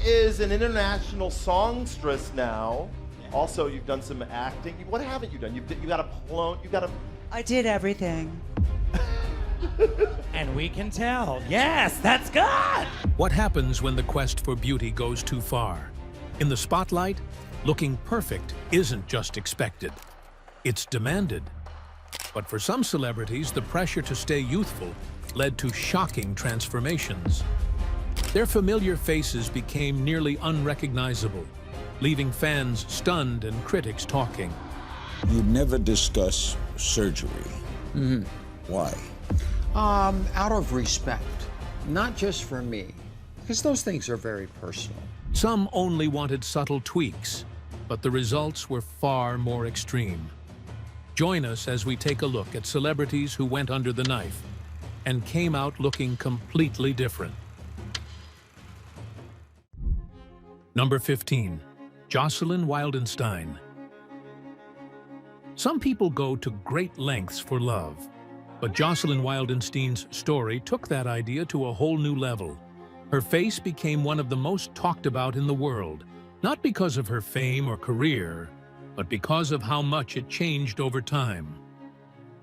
is an international songstress now. Also, you've done some acting. What haven't you done? You got a clone. You got a. I did everything. And we can tell. Yes, that's good! What happens when the quest for beauty goes too far? In the spotlight, looking perfect isn't just expected. It's demanded. But for some celebrities, the pressure to stay youthful led to shocking transformations. Their familiar faces became nearly unrecognizable, leaving fans stunned and critics talking. You never discuss surgery. Why? Out of respect, not just for me, because those things are very personal. Some only wanted subtle tweaks, but the results were far more extreme. Join us as we take a look at celebrities who went under the knife and came out looking completely different. Number 15, Joselyn Wildenstein. Some people go to great lengths for love, but Joselyn Wildenstein's story took that idea to a whole new level. Her face became one of the most talked about in the world, not because of her fame or career, but because of how much it changed over time.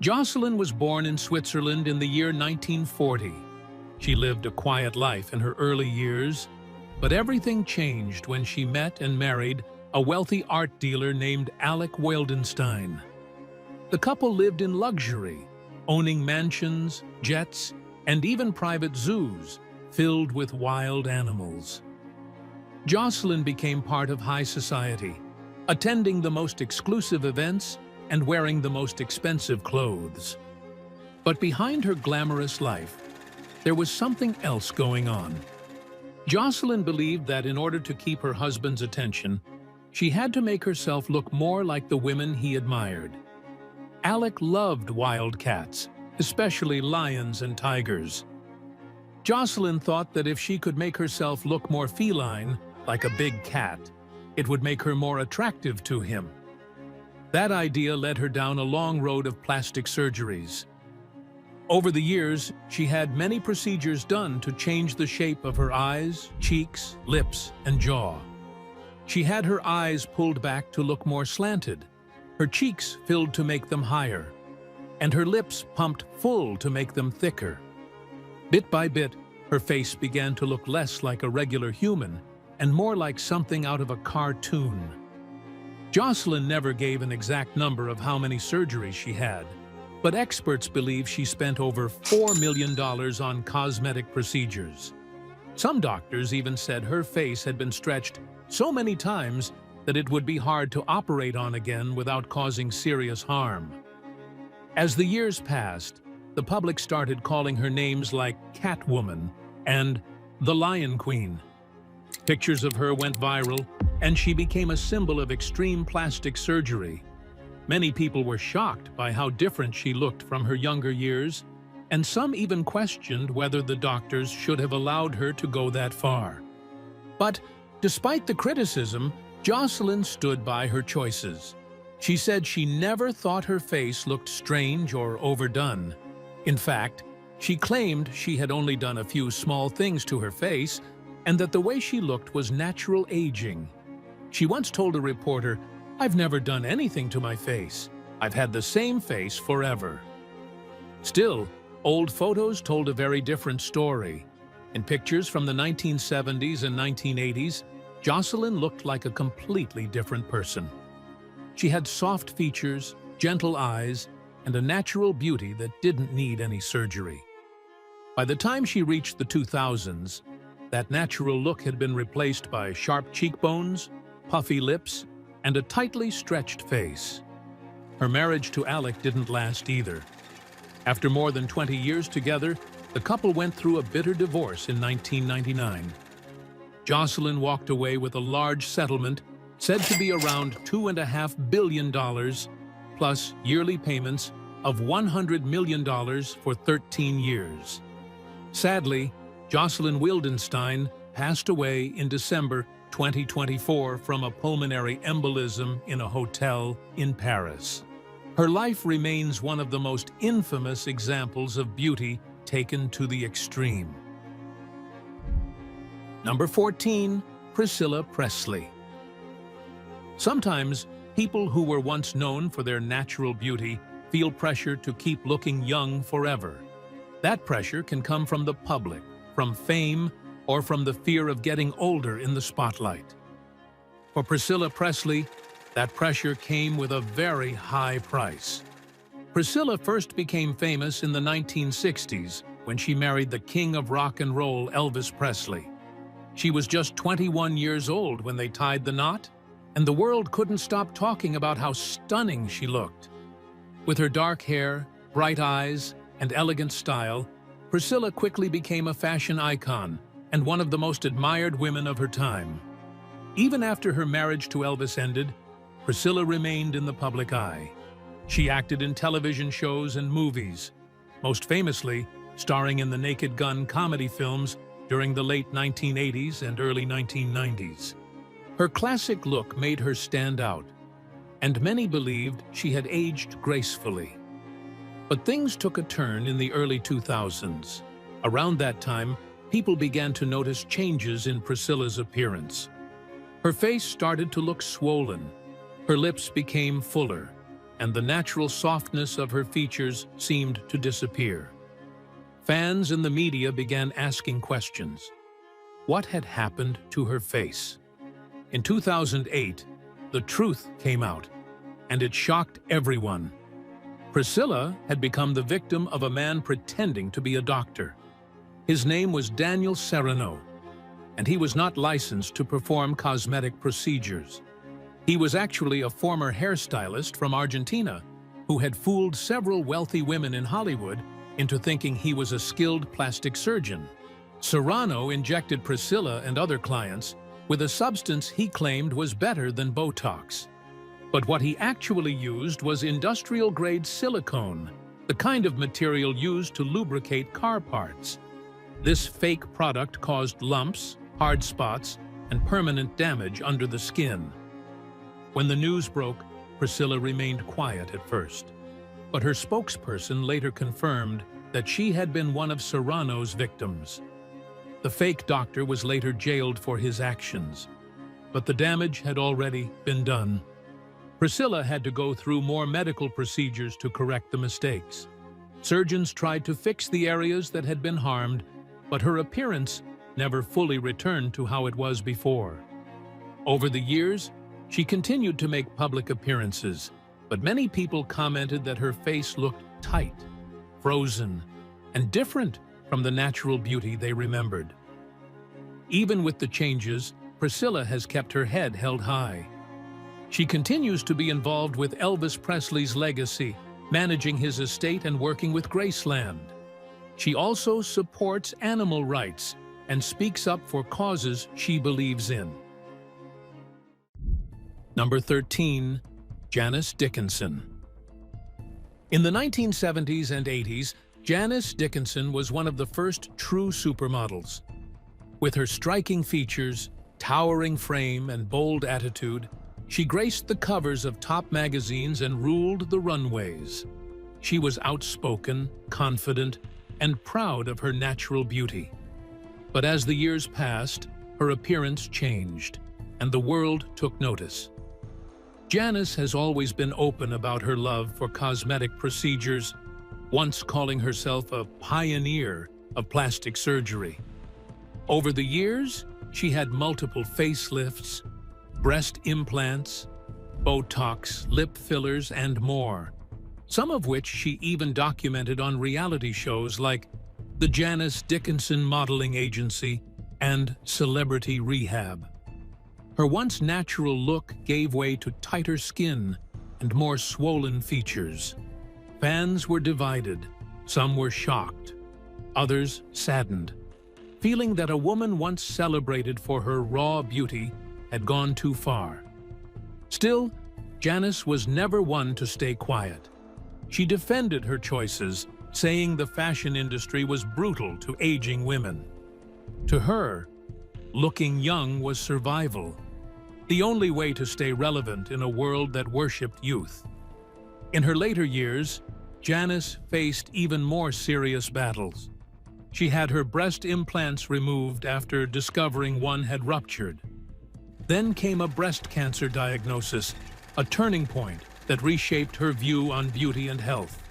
Joselyn was born in Switzerland in the year 1940. She lived a quiet life in her early years, but everything changed when she met and married a wealthy art dealer named Alec Wildenstein. The couple lived in luxury, owning mansions, jets, and even private zoos filled with wild animals. Joselyn became part of high society, attending the most exclusive events and wearing the most expensive clothes. But behind her glamorous life, there was something else going on. Joselyn believed that in order to keep her husband's attention, she had to make herself look more like the women he admired. Alec loved wild cats, especially lions and tigers. Joselyn thought that if she could make herself look more feline, like a big cat, it would make her more attractive to him. That idea led her down a long road of plastic surgeries. Over the years, she had many procedures done to change the shape of her eyes, cheeks, lips, and jaw. She had her eyes pulled back to look more slanted, her cheeks filled to make them higher, and her lips pumped full to make them thicker. Bit by bit, her face began to look less like a regular human and more like something out of a cartoon. Joselyn never gave an exact number of how many surgeries she had, but experts believe she spent over $4 million on cosmetic procedures. Some doctors even said her face had been stretched so many times that it would be hard to operate on again without causing serious harm. As the years passed, the public started calling her names like Catwoman and the Lion Queen. Pictures of her went viral, and she became a symbol of extreme plastic surgery. Many people were shocked by how different she looked from her younger years, and some even questioned whether the doctors should have allowed her to go that far. But despite the criticism, Joselyn stood by her choices. She said she never thought her face looked strange or overdone. In fact, she claimed she had only done a few small things to her face and that the way she looked was natural aging. She once told a reporter, "I've never done anything to my face. I've had the same face forever." Still, old photos told a very different story. In pictures from the 1970s and 1980s, Joselyn looked like a completely different person. She had soft features, gentle eyes, and a natural beauty that didn't need any surgery. By the time she reached the 2000s, that natural look had been replaced by sharp cheekbones, puffy lips, and a tightly stretched face. Her marriage to Alec didn't last either. After more than 20 years together, the couple went through a bitter divorce in 1999. Joselyn walked away with a large settlement said to be around $2.5 billion, plus yearly payments of $100 million for 13 years. Sadly, Joselyn Wildenstein passed away in December 2024 from a pulmonary embolism in a hotel in Paris. Her life remains one of the most infamous examples of beauty taken to the extreme. Number 14, Priscilla Presley. Sometimes, people who were once known for their natural beauty feel pressure to keep looking young forever. That pressure can come from the public, from fame, or from the fear of getting older in the spotlight. For Priscilla Presley, that pressure came with a very high price. Priscilla first became famous in the 1960s when she married the king of rock and roll, Elvis Presley. She was just 21 years old when they tied the knot, and the world couldn't stop talking about how stunning she looked. With her dark hair, bright eyes, and elegant style, Priscilla quickly became a fashion icon and one of the most admired women of her time. Even after her marriage to Elvis ended, Priscilla remained in the public eye. She acted in television shows and movies, most famously starring in the Naked Gun comedy films during the late 1980s and early 1990s. Her classic look made her stand out, and many believed she had aged gracefully. But things took a turn in the early 2000s. Around that time, people began to notice changes in Priscilla's appearance. Her face started to look swollen, her lips became fuller, and the natural softness of her features seemed to disappear. Fans and the media began asking questions. What had happened to her face? In 2008, the truth came out, and it shocked everyone. Priscilla had become the victim of a man pretending to be a doctor. His name was Daniel Serrano, and he was not licensed to perform cosmetic procedures. He was actually a former hairstylist from Argentina who had fooled several wealthy women in Hollywood into thinking he was a skilled plastic surgeon. Serrano injected Priscilla and other clients with a substance he claimed was better than Botox. But what he actually used was industrial-grade silicone, the kind of material used to lubricate car parts. This fake product caused lumps, hard spots, and permanent damage under the skin. When the news broke, Priscilla remained quiet at first. But her spokesperson later confirmed that she had been one of Serrano's victims. The fake doctor was later jailed for his actions, but the damage had already been done. Priscilla had to go through more medical procedures to correct the mistakes. Surgeons tried to fix the areas that had been harmed, but her appearance never fully returned to how it was before. Over the years, she continued to make public appearances, but many people commented that her face looked tight, frozen, and different from the natural beauty they remembered. Even with the changes, Priscilla has kept her head held high. She continues to be involved with Elvis Presley's legacy, managing his estate and working with Graceland. She also supports animal rights and speaks up for causes she believes in. Number 13. Janice Dickinson. In the 1970s and 80s, Janice Dickinson was one of the first true supermodels. With her striking features, towering frame, and bold attitude, she graced the covers of top magazines and ruled the runways. She was outspoken, confident, and proud of her natural beauty. But as the years passed, her appearance changed, and the world took notice. Janice has always been open about her love for cosmetic procedures, once calling herself a pioneer of plastic surgery. Over the years, she had multiple facelifts, breast implants, Botox, lip fillers, and more, some of which she even documented on reality shows like the Janice Dickinson Modeling Agency and Celebrity Rehab. Her once natural look gave way to tighter skin and more swollen features. Fans were divided. Some were shocked, others saddened, feeling that a woman once celebrated for her raw beauty had gone too far. Still, Janice was never one to stay quiet. She defended her choices, saying the fashion industry was brutal to aging women. To her, looking young was survival, the only way to stay relevant in a world that worshipped youth. In her later years, Janice faced even more serious battles. She had her breast implants removed after discovering one had ruptured. Then came a breast cancer diagnosis, a turning point that reshaped her view on beauty and health.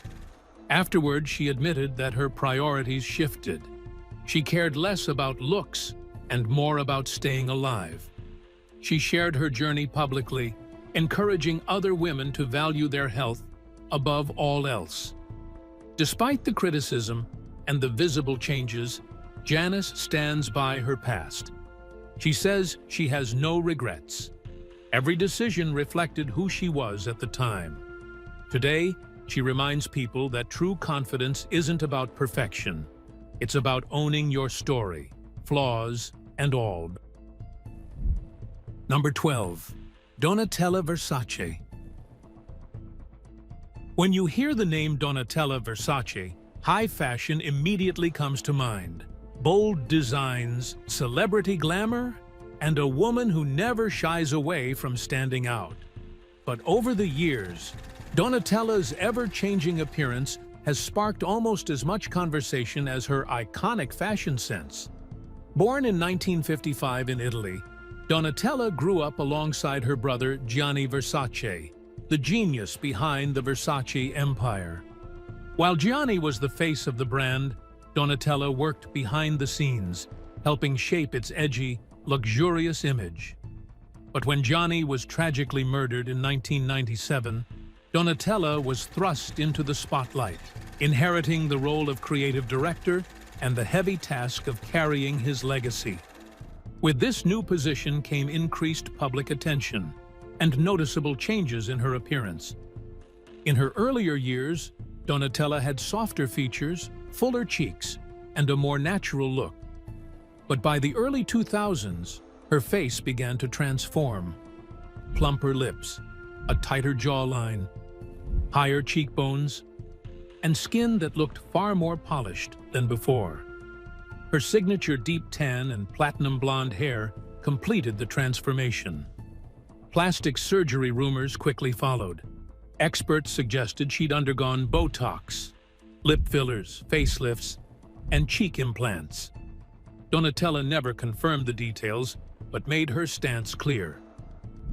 Afterward, she admitted that her priorities shifted. She cared less about looks and more about staying alive. She shared her journey publicly, encouraging other women to value their health above all else. Despite the criticism and the visible changes, Janice stands by her past. She says she has no regrets. Every decision reflected who she was at the time. Today, she reminds people that true confidence isn't about perfection. It's about owning your story, flaws and all. Number 12. Donatella Versace. When you hear the name Donatella Versace, high fashion immediately comes to mind. Bold designs, celebrity glamour, and a woman who never shies away from standing out. But over the years, Donatella's ever-changing appearance has sparked almost as much conversation as her iconic fashion sense. Born in 1955 in Italy, Donatella grew up alongside her brother Gianni Versace, the genius behind the Versace empire. While Gianni was the face of the brand, Donatella worked behind the scenes, helping shape its edgy, luxurious image. But when Gianni was tragically murdered in 1997, Donatella was thrust into the spotlight, inheriting the role of creative director and the heavy task of carrying his legacy. With this new position came increased public attention and noticeable changes in her appearance. In her earlier years, Donatella had softer features, fuller cheeks, and a more natural look. But by the early 2000s, her face began to transform. Plumper lips, a tighter jawline, higher cheekbones, and skin that looked far more polished than before. Her signature deep tan and platinum blonde hair completed the transformation. Plastic surgery rumors quickly followed. Experts suggested she'd undergone Botox, lip fillers, facelifts, and cheek implants. Donatella never confirmed the details, but made her stance clear.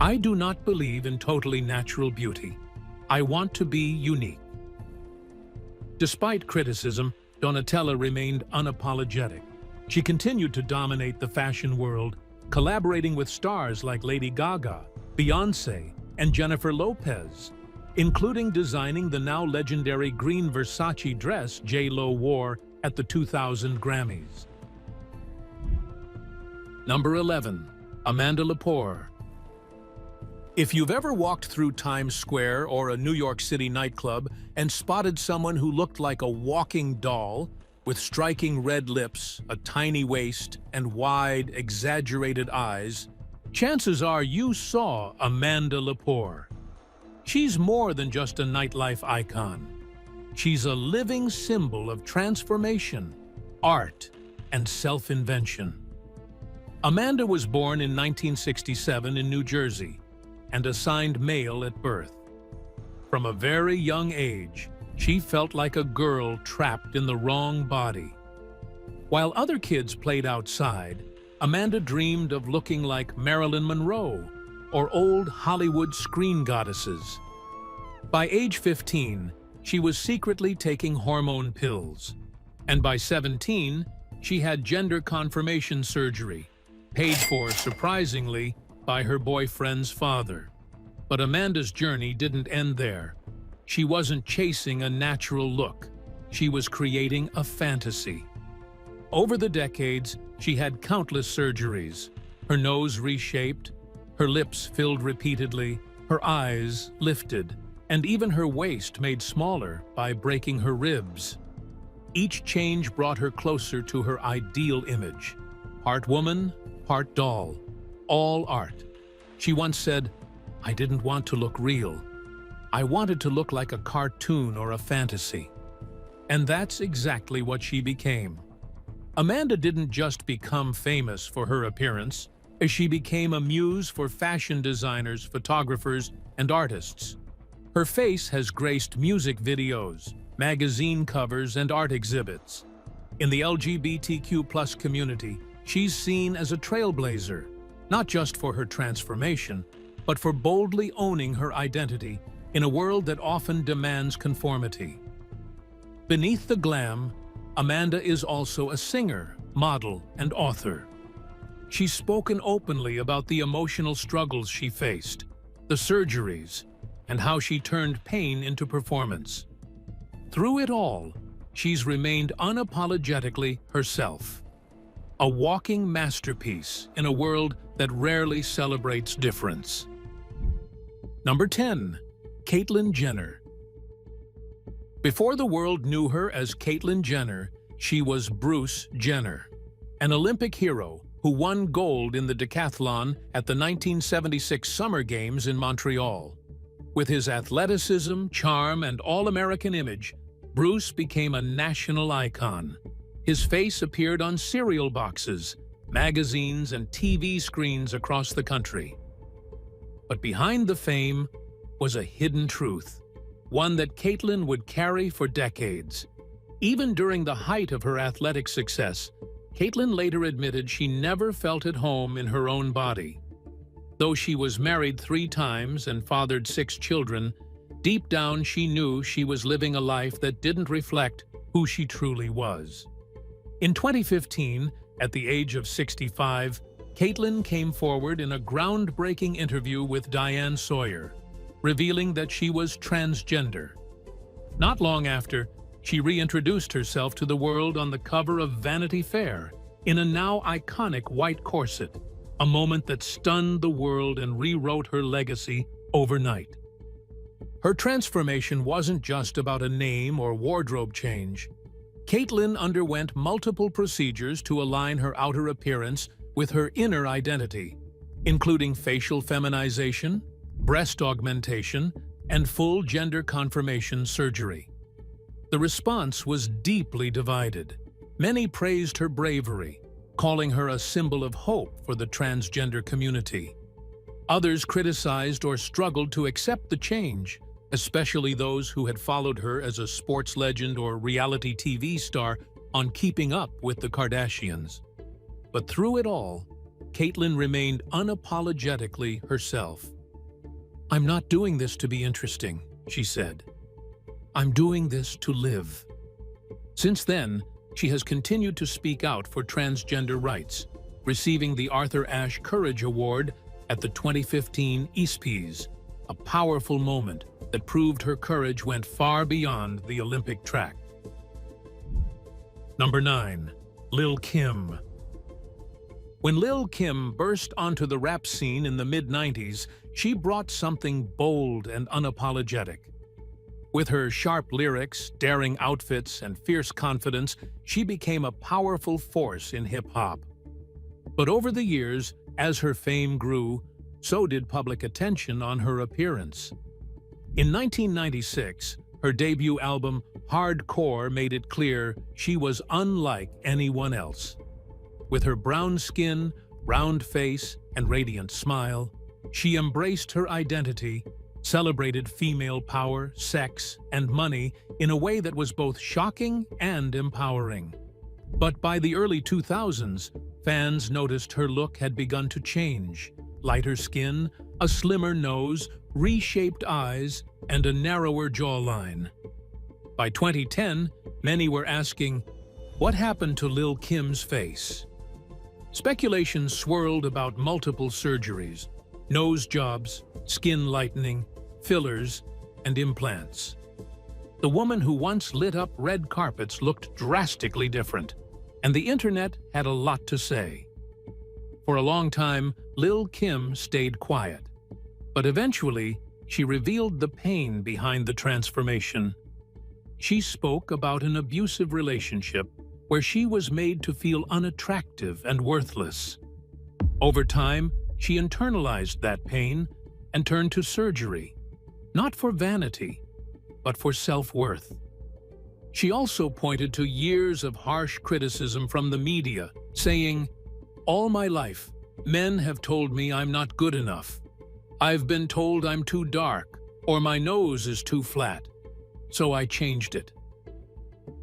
I do not believe in totally natural beauty. I want to be unique. Despite criticism, Donatella remained unapologetic. She continued to dominate the fashion world, collaborating with stars like Lady Gaga, Beyoncé, and Jennifer Lopez, including designing the now legendary green Versace dress J.Lo wore at the 2000 Grammys. Number 11. Amanda Leapor. If you've ever walked through Times Square or a New York City nightclub and spotted someone who looked like a walking doll, with striking red lips, a tiny waist, and wide, exaggerated eyes, chances are you saw Amanda Leapor. She's more than just a nightlife icon. She's a living symbol of transformation, art, and self-invention. Amanda was born in 1967 in New Jersey and assigned male at birth. From a very young age, she felt like a girl trapped in the wrong body. While other kids played outside, Amanda dreamed of looking like Marilyn Monroe or old Hollywood screen goddesses. By age 15, she was secretly taking hormone pills, and by 17, she had gender confirmation surgery, paid for, surprisingly, by her boyfriend's father. But Amanda's journey didn't end there. She wasn't chasing a natural look. She was creating a fantasy. Over the decades, she had countless surgeries. Her nose reshaped, her lips filled repeatedly, her eyes lifted, and even her waist made smaller by breaking her ribs. Each change brought her closer to her ideal image. Part woman, part doll, all art. She once said, "I didn't want to look real. I wanted to look like a cartoon or a fantasy." And that's exactly what she became. Amanda didn't just become famous for her appearance, as she became a muse for fashion designers, photographers, and artists. Her face has graced music videos, magazine covers, and art exhibits. In the LGBTQ+ community, she's seen as a trailblazer, not just for her transformation, but for boldly owning her identity in a world that often demands conformity. Beneath the glam, Amanda is also a singer, model, and author. She's spoken openly about the emotional struggles she faced, the surgeries, and how she turned pain into performance. Through it all, she's remained unapologetically herself. A walking masterpiece in a world that rarely celebrates difference. Number 10. Caitlyn Jenner. Before the world knew her as Caitlyn Jenner, she was Bruce Jenner, an Olympic hero who won gold in the decathlon at the 1976 Summer Games in Montreal. With his athleticism, charm, and all-American image, Bruce became a national icon. His face appeared on cereal boxes, magazines, and TV screens across the country. But behind the fame was a hidden truth, one that Caitlyn would carry for decades. Even during the height of her athletic success, Caitlyn later admitted she never felt at home in her own body. Though she was married 3 times and fathered 6 children, deep down she knew she was living a life that didn't reflect who she truly was. In 2015, at the age of 65, Caitlyn came forward in a groundbreaking interview with Diane Sawyer, revealing that she was transgender. Not long after, she reintroduced herself to the world on the cover of Vanity Fair in a now iconic white corset, a moment that stunned the world and rewrote her legacy overnight. Her transformation wasn't just about a name or wardrobe change. Caitlyn underwent multiple procedures to align her outer appearance with her inner identity, including facial feminization, breast augmentation, and full gender confirmation surgery. The response was deeply divided. Many praised her bravery, calling her a symbol of hope for the transgender community. Others criticized or struggled to accept the change, especially those who had followed her as a sports legend or reality TV star on Keeping Up with the Kardashians. But through it all, Caitlyn remained unapologetically herself. "I'm not doing this to be interesting," she said. "I'm doing this to live." Since then, she has continued to speak out for transgender rights, receiving the Arthur Ashe Courage Award at the 2015 ESPYs, a powerful moment that proved her courage went far beyond the Olympic track. Number 9. Lil Kim. When Lil Kim burst onto the rap scene in the mid-90s, she brought something bold and unapologetic. With her sharp lyrics, daring outfits, and fierce confidence, she became a powerful force in hip-hop. But over the years, as her fame grew, so did public attention on her appearance. In 1996, her debut album, Hardcore, made it clear she was unlike anyone else. With her brown skin, round face, and radiant smile, she embraced her identity, celebrated female power, sex, and money in a way that was both shocking and empowering. But by the early 2000s, fans noticed her look had begun to change. Lighter skin, a slimmer nose, reshaped eyes, and a narrower jawline. By 2010, many were asking, what happened to Lil Kim's face? Speculation swirled about multiple surgeries, nose jobs, skin lightening, fillers, and implants. The woman who once lit up red carpets looked drastically different, and the internet had a lot to say. For a long time, Lil Kim stayed quiet, but eventually she revealed the pain behind the transformation. She spoke about an abusive relationship where she was made to feel unattractive and worthless. Over time, she internalized that pain and turned to surgery, not for vanity, but for self-worth. She also pointed to years of harsh criticism from the media, saying, "All my life, men have told me I'm not good enough. I've been told I'm too dark, or my nose is too flat. So I changed it."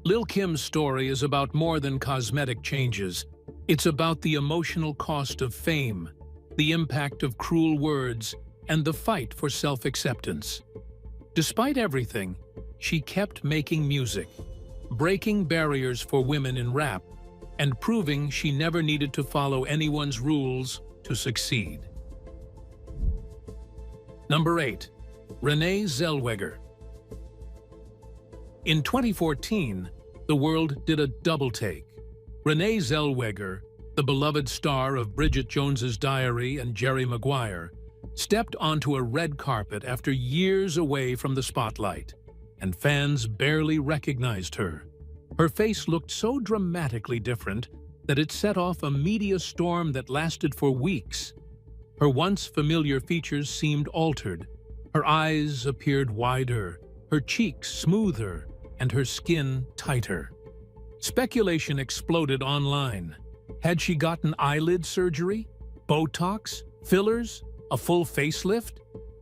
Lil Kim's story is about more than cosmetic changes. It's about the emotional cost of fame, the impact of cruel words, and the fight for self-acceptance. Despite everything, she kept making music, breaking barriers for women in rap, and proving she never needed to follow anyone's rules to succeed. Number 8. Renee Zellweger. In 2014, the world did a double take. Renee Zellweger, the beloved star of Bridget Jones's Diary and Jerry Maguire, stepped onto a red carpet after years away from the spotlight, and fans barely recognized her. Her face looked so dramatically different that it set off a media storm that lasted for weeks. Her once familiar features seemed altered. Her eyes appeared wider, her cheeks smoother, and her skin tighter. Speculation exploded online. Had she gotten eyelid surgery, Botox, fillers, a full facelift?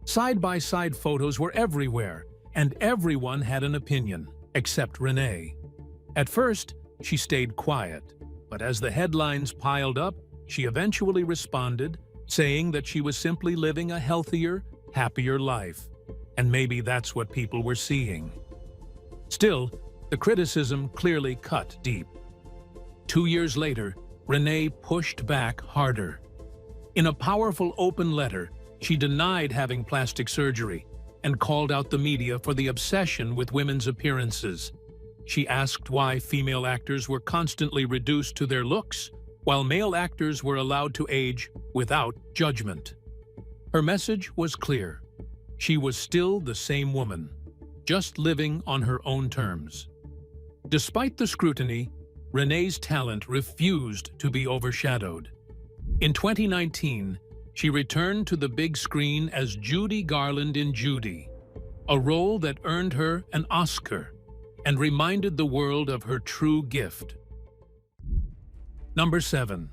Side-by-side photos were everywhere, and everyone had an opinion, except Renee. At first, she stayed quiet, but as the headlines piled up, she eventually responded, saying that she was simply living a healthier, happier life. And maybe that's what people were seeing. Still, the criticism clearly cut deep. 2 years later, Renee pushed back harder. In a powerful open letter, she denied having plastic surgery and called out the media for the obsession with women's appearances. She asked why female actors were constantly reduced to their looks, while male actors were allowed to age without judgment. Her message was clear. She was still the same woman, just living on her own terms. Despite the scrutiny, Renee's talent refused to be overshadowed. In 2019, she returned to the big screen as Judy Garland in Judy, a role that earned her an Oscar and reminded the world of her true gift. Number 7.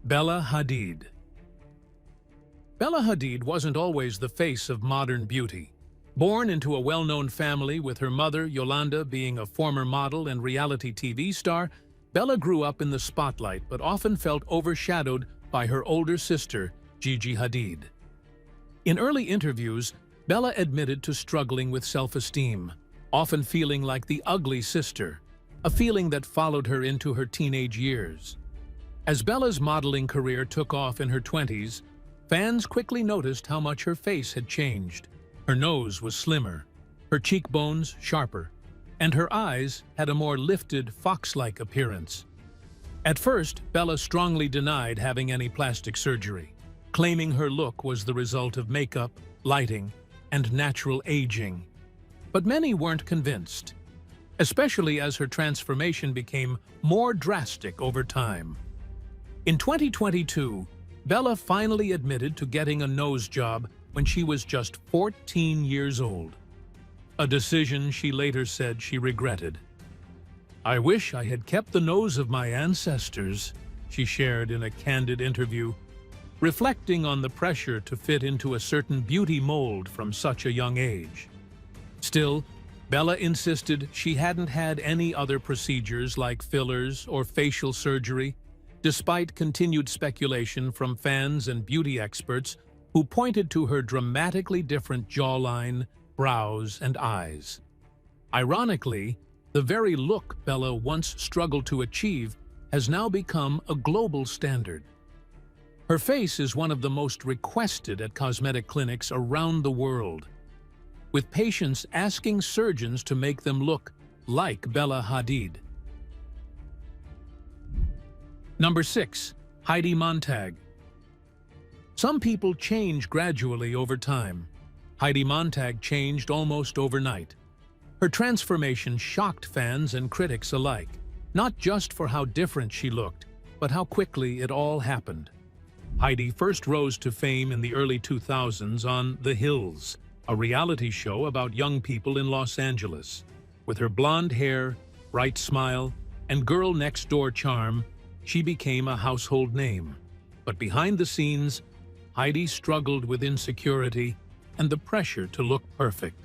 Bella Hadid. Bella Hadid wasn't always the face of modern beauty. Born into a well-known family with her mother, Yolanda, being a former model and reality TV star, Bella grew up in the spotlight but often felt overshadowed by her older sister, Gigi Hadid. In early interviews, Bella admitted to struggling with self-esteem, often feeling like the ugly sister, a feeling that followed her into her teenage years. As Bella's modeling career took off in her 20s, fans quickly noticed how much her face had changed. Her nose was slimmer, her cheekbones sharper, and her eyes had a more lifted, fox-like appearance. At first, Bella strongly denied having any plastic surgery, claiming her look was the result of makeup, lighting, and natural aging. But many weren't convinced, especially as her transformation became more drastic over time. In 2022, Bella finally admitted to getting a nose job when she was just 14 years old, a decision she later said she regretted. "I wish I had kept the nose of my ancestors," she shared in a candid interview, reflecting on the pressure to fit into a certain beauty mold from such a young age. Still, Bella insisted she hadn't had any other procedures like fillers or facial surgery, despite continued speculation from fans and beauty experts who pointed to her dramatically different jawline, brows, and eyes. Ironically, the very look Bella once struggled to achieve has now become a global standard. Her face is one of the most requested at cosmetic clinics around the world, with patients asking surgeons to make them look like Bella Hadid. Number 6. Heidi Montag. Some people change gradually over time. Heidi Montag changed almost overnight. Her transformation shocked fans and critics alike, not just for how different she looked, but how quickly it all happened. Heidi first rose to fame in the early 2000s on The Hills, a reality show about young people in Los Angeles. With her blonde hair, bright smile, and girl-next-door charm, she became a household name. But behind the scenes, Heidi struggled with insecurity and the pressure to look perfect.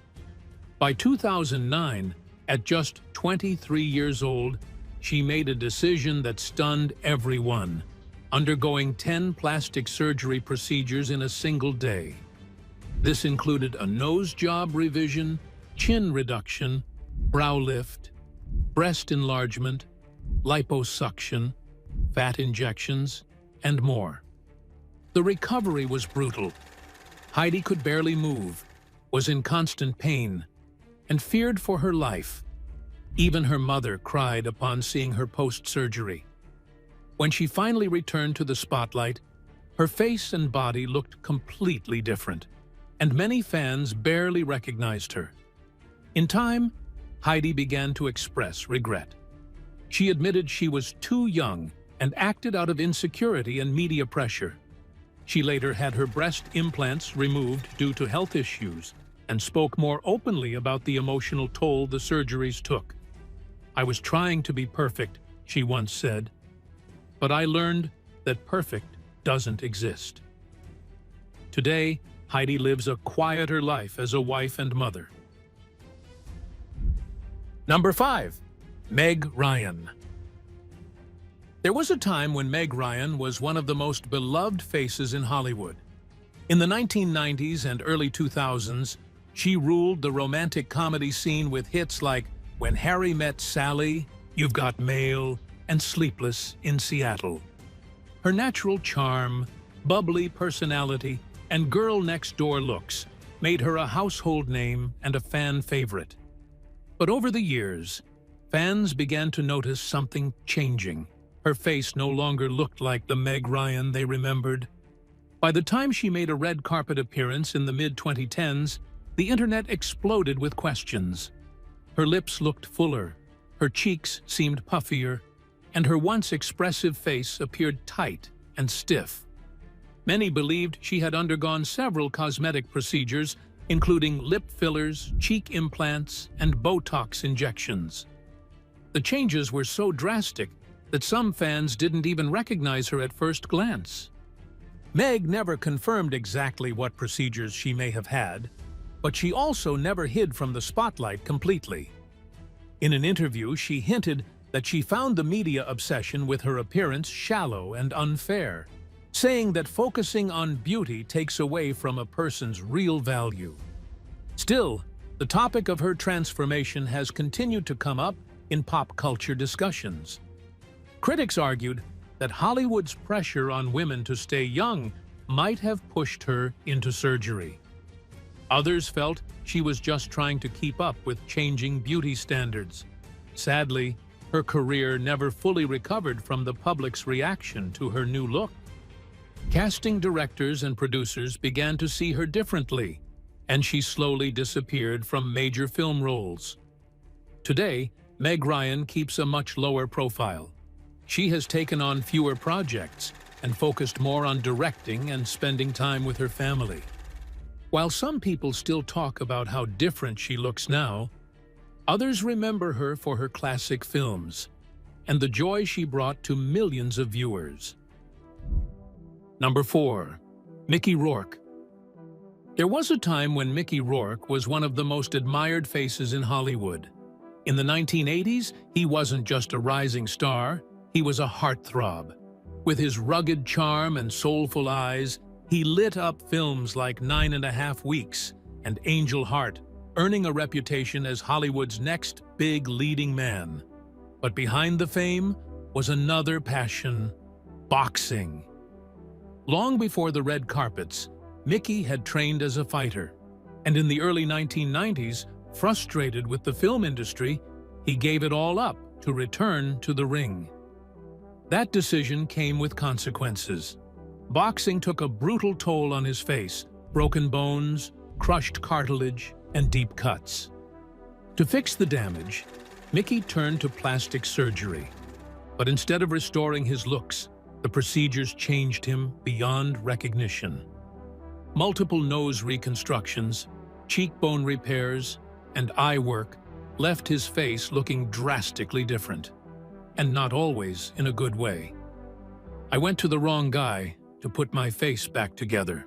By 2009, at just 23 years old, she made a decision that stunned everyone: undergoing 10 plastic surgery procedures in a single day. This included a nose job revision, chin reduction, brow lift, breast enlargement, liposuction, fat injections, and more. The recovery was brutal. Heidi could barely move, was in constant pain, and feared for her life. Even her mother cried upon seeing her post-surgery. When she finally returned to the spotlight, her face and body looked completely different, and many fans barely recognized her. In time, Heidi began to express regret. She admitted she was too young and acted out of insecurity and media pressure. She later had her breast implants removed due to health issues and spoke more openly about the emotional toll the surgeries took. "I was trying to be perfect," she once said, "but I learned that perfect doesn't exist." Today, Heidi lives a quieter life as a wife and mother. Number 5. Meg Ryan. There was a time when Meg Ryan was one of the most beloved faces in Hollywood. In the 1990s and early 2000s, she ruled the romantic comedy scene with hits like When Harry Met Sally, You've Got Mail, and Sleepless in Seattle. Her natural charm, bubbly personality, and girl-next-door looks made her a household name and a fan favorite. But over the years, fans began to notice something changing. Her face no longer looked like the Meg Ryan they remembered. By the time she made a red carpet appearance in the mid-2010s, the internet exploded with questions. Her lips looked fuller, her cheeks seemed puffier, and her once expressive face appeared tight and stiff. Many believed she had undergone several cosmetic procedures, including lip fillers, cheek implants, and Botox injections. The changes were so drastic that some fans didn't even recognize her at first glance. Meg never confirmed exactly what procedures she may have had, but she also never hid from the spotlight completely. In an interview, she hinted that she found the media obsession with her appearance shallow and unfair, saying that focusing on beauty takes away from a person's real value. Still, the topic of her transformation has continued to come up in pop culture discussions. Critics argued that Hollywood's pressure on women to stay young might have pushed her into surgery. Others felt she was just trying to keep up with changing beauty standards. Sadly, her career never fully recovered from the public's reaction to her new look. Casting directors and producers began to see her differently, and she slowly disappeared from major film roles. Today, Meg Ryan keeps a much lower profile. She has taken on fewer projects and focused more on directing and spending time with her family. While some people still talk about how different she looks now, others remember her for her classic films and the joy she brought to millions of viewers. Number 4. Mickey Rourke. There was a time when Mickey Rourke was one of the most admired faces in Hollywood. In the 1980s, he wasn't just a rising star, he was a heartthrob. With his rugged charm and soulful eyes, he lit up films like 9½ Weeks and Angel Heart, earning a reputation as Hollywood's next big leading man. But behind the fame was another passion: boxing. Long before the red carpets, Mickey had trained as a fighter, and in the early 1990s, frustrated with the film industry, he gave it all up to return to the ring. That decision came with consequences. Boxing took a brutal toll on his face: broken bones, crushed cartilage, and deep cuts. To fix the damage, Mickey turned to plastic surgery. But instead of restoring his looks, the procedures changed him beyond recognition. Multiple nose reconstructions, cheekbone repairs, and eye work left his face looking drastically different, and not always in a good way. "I went to the wrong guy to put my face back together,"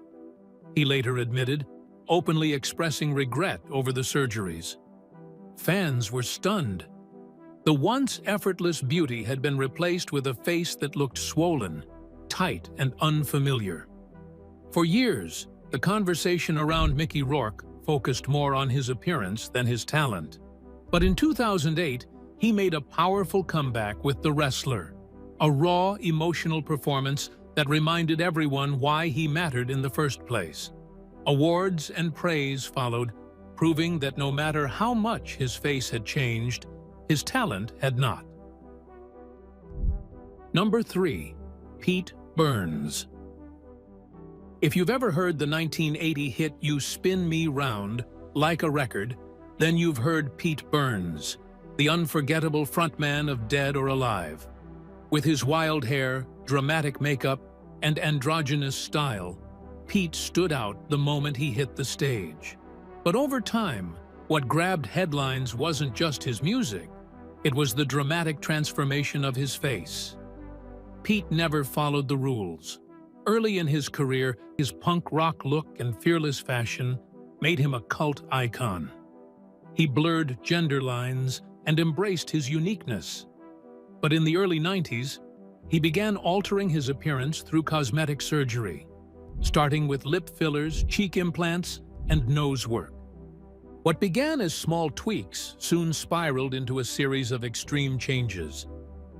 he later admitted, openly expressing regret over the surgeries. Fans were stunned. The once effortless beauty had been replaced with a face that looked swollen, tight and unfamiliar. For years, the conversation around Mickey Rourke focused more on his appearance than his talent. But in 2008, he made a powerful comeback with The Wrestler, a raw, emotional performance that reminded everyone why he mattered in the first place. Awards and praise followed, proving that no matter how much his face had changed, his talent had not. Number 3. Pete Burns. If you've ever heard the 1980 hit You Spin Me Round like a record, then you've heard Pete Burns, the unforgettable frontman of Dead or Alive. With his wild hair, dramatic makeup, and androgynous style, Pete stood out the moment he hit the stage. But over time, what grabbed headlines wasn't just his music, it was the dramatic transformation of his face. Pete never followed the rules. Early in his career, his punk rock look and fearless fashion made him a cult icon. He blurred gender lines and embraced his uniqueness. But in the early 90s, he began altering his appearance through cosmetic surgery, starting with lip fillers, cheek implants, and nose work. What began as small tweaks soon spiraled into a series of extreme changes.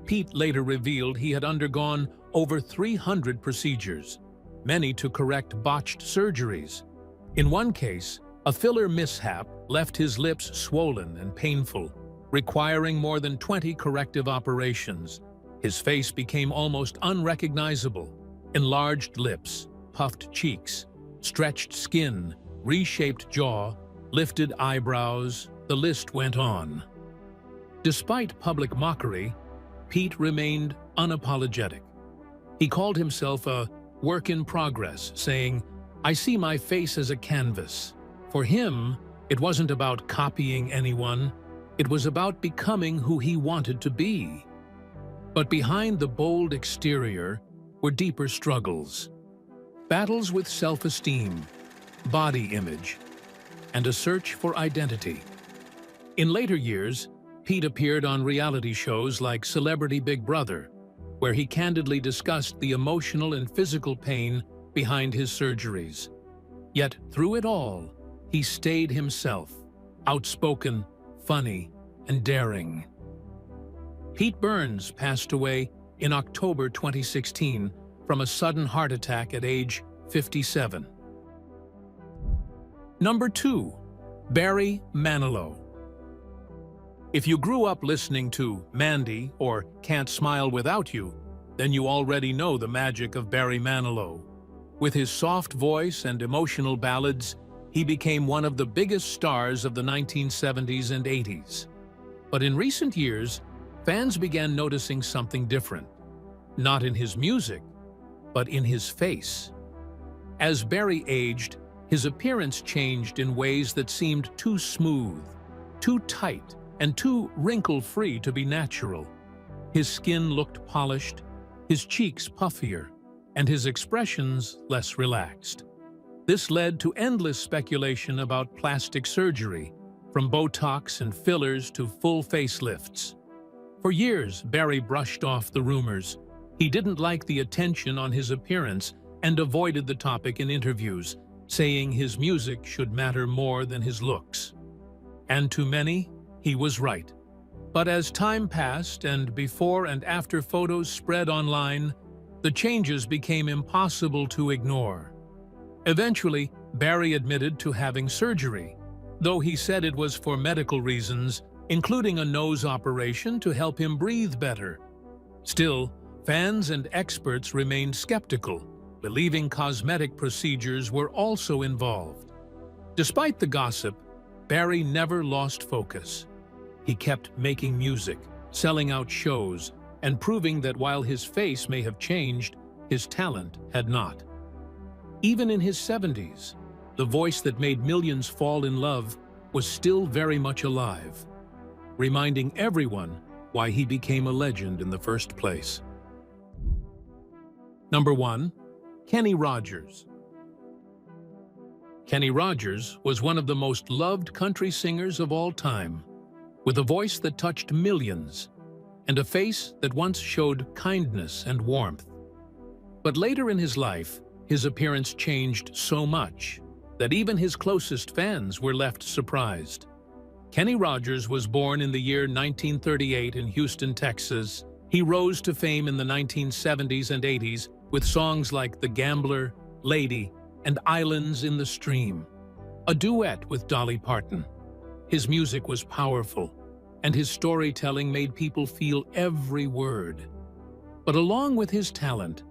Pete later revealed he had undergone over 300 procedures, many to correct botched surgeries. In one case, a filler mishap left his lips swollen and painful, requiring more than 20 corrective operations. His face became almost unrecognizable. Enlarged lips, puffed cheeks, stretched skin, reshaped jaw, lifted eyebrows, the list went on. Despite public mockery, Pete remained unapologetic. He called himself a work in progress, saying, "I see my face as a canvas." For him, it wasn't about copying anyone, it was about becoming who he wanted to be. But behind the bold exterior were deeper struggles. Battles with self-esteem, body image, and a search for identity. In later years, Pete appeared on reality shows like Celebrity Big Brother, where he candidly discussed the emotional and physical pain behind his surgeries. Yet through it all, he stayed himself, outspoken, funny, and daring. Pete Burns passed away in October 2016 from a sudden heart attack at age 57. Number 2. Barry Manilow. If you grew up listening to Mandy or Can't Smile Without You, then you already know the magic of Barry Manilow. With his soft voice and emotional ballads, he became one of the biggest stars of the 1970s and 80s. But in recent years, fans began noticing something different. Not in his music, but in his face. As Barry aged, his appearance changed in ways that seemed too smooth, too tight, and too wrinkle-free to be natural. His skin looked polished, his cheeks puffier, and his expressions less relaxed. This led to endless speculation about plastic surgery, from Botox and fillers to full facelifts. For years, Barry brushed off the rumors. He didn't like the attention on his appearance and avoided the topic in interviews, saying his music should matter more than his looks. And to many, he was right. But as time passed and before and after photos spread online, the changes became impossible to ignore. Eventually, Barry admitted to having surgery, though he said it was for medical reasons, including a nose operation to help him breathe better. Still, fans and experts remained skeptical, believing cosmetic procedures were also involved. Despite the gossip, Barry never lost focus. He kept making music, selling out shows, and proving that while his face may have changed, his talent had not. Even in his 70s, the voice that made millions fall in love was still very much alive, reminding everyone why he became a legend in the first place. Number 1. Kenny Rogers. Kenny Rogers was one of the most loved country singers of all time, with a voice that touched millions and a face that once showed kindness and warmth. But later in his life, his appearance changed so much that even his closest fans were left surprised. Kenny Rogers was born in the year 1938 in Houston, Texas. He rose to fame in the 1970s and 80s with songs like The Gambler, Lady, and Islands in the Stream, a duet with Dolly Parton. His music was powerful, and his storytelling made people feel every word. But along with his talent,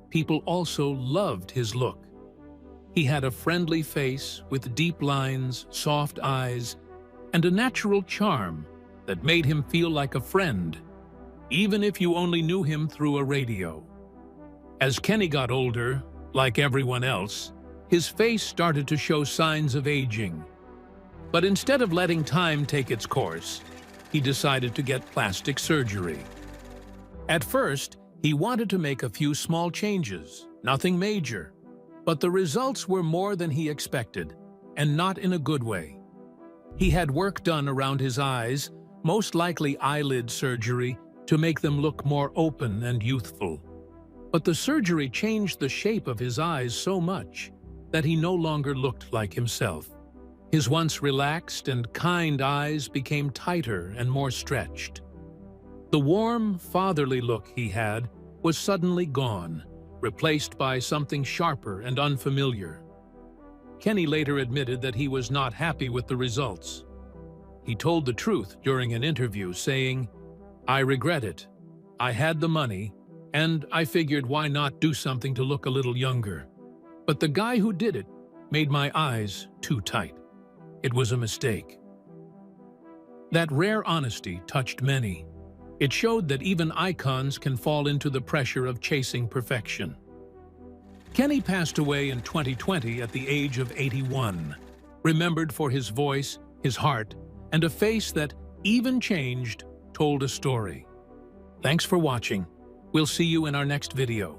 people also loved his look. He had a friendly face with deep lines, soft eyes, and a natural charm that made him feel like a friend, even if you only knew him through a radio. As Kenny got older, like everyone else, his face started to show signs of aging. But instead of letting time take its course, he decided to get plastic surgery. At first, he wanted to make a few small changes, nothing major, but the results were more than he expected, and not in a good way. He had work done around his eyes, most likely eyelid surgery, to make them look more open and youthful. But the surgery changed the shape of his eyes so much that he no longer looked like himself. His once relaxed and kind eyes became tighter and more stretched. The warm, fatherly look he had was suddenly gone, replaced by something sharper and unfamiliar. Kenny later admitted that he was not happy with the results. He told the truth during an interview, saying, "I regret it. I had the money, and I figured why not do something to look a little younger. But the guy who did it made my eyes too tight. It was a mistake." That rare honesty touched many. It showed that even icons can fall into the pressure of chasing perfection. Kenny passed away in 2020 at the age of 81, remembered for his voice, his heart, and a face that, even changed, told a story. Thanks for watching. We'll see you in our next video.